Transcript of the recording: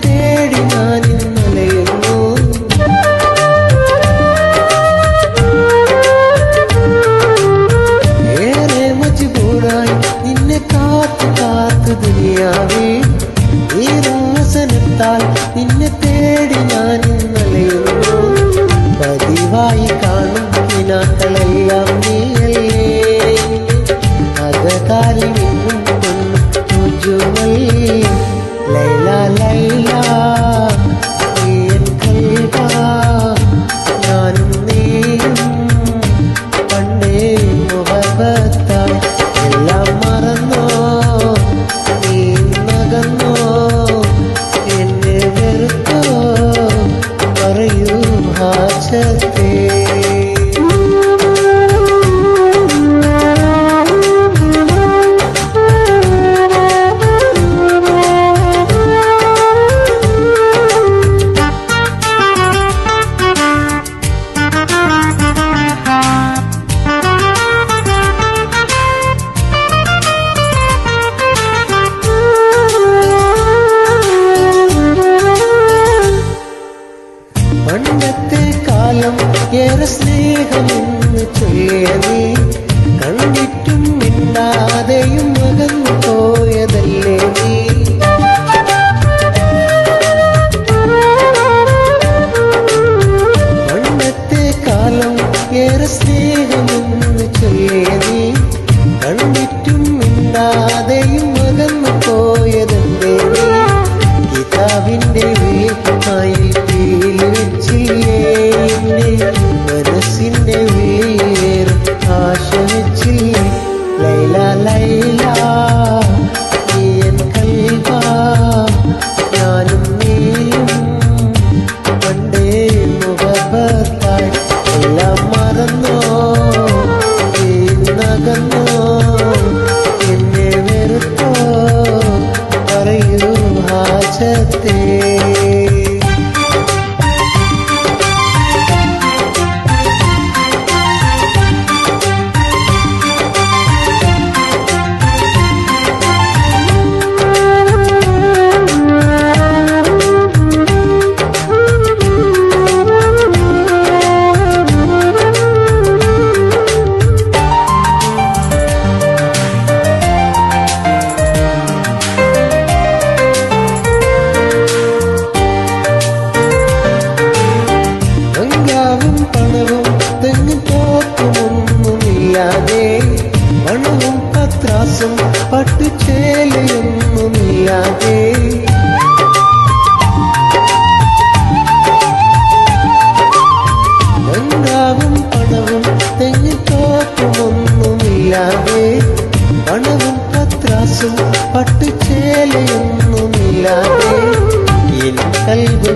തേടി ഞാൻ ഇന്നലയുന്നു. ഏറെ മജ്ബൂറായി നിന്നെ കാത്തു കാത്തു ദുനിയാവേ, ഈ വാസനത്താൽ നിന്നെ തേടി ഞാൻ ഇന്നലയുന്നു. പതിവായി കാണും ദിനാക്കളെല്ലാം നീയല്ലേ, അകതാരിൽ നിന്നും കൊന്നു ലൈല ലൈല നീയൻ കൽബാ, ഞാനും നീയും പണ്ടേ മുഹബത്തായി. എല്ലാം മറന്നോ നീ നകന്നോ, എന്നെ വെറുത്തോ പറയൂ ഹാജത്തേ. പണ്ടത്തെ കാലം ഏറെ സ്നേഹമെന്ന് ചൊല്ലിയ നീ, കണ്ടിട്ടും മിണ്ടാതെയും അകന്നു പോയതല്ലേ നീ. പണ്ടത്തെ കാലം ഏറെ സ്നേഹമെന്ന് ചൊല്ലിയ നീ, കണ്ടിട്ടും മിണ്ടാതെയും അകന്നു പോയതല്ലേ നീ. കിതാബിന്റെ വീട്ടിൽ വെച്ചില്ലേ, മനസ്സിന്റെ വീർ ആശ വെച്ചില്ലേ. ലൈല ലൈല നീയൻ കൽബാ, ഞാനും നീയും പണ്ടേ മുഹബത്തായി. എല്ലാം മറന്നോ നീ നകന്നോ, എന്നെ വെറുത്തോ പറയൂ ഹാജത്തേ. പണവും തെങ്ങും തോക്കുമൊന്നുമില്ലാതെ, പണവും പത്രാസും പട്ടുചേലയൊന്നുമില്ലാതെ, ബംഗാവും പണവും തെങ്ങും തോക്കുമൊന്നുമില്ലാതെ, പണവും പത്രാസും പട്ടുചേലയൊന്നുമില്ലാതെ, എൻ കൽബ്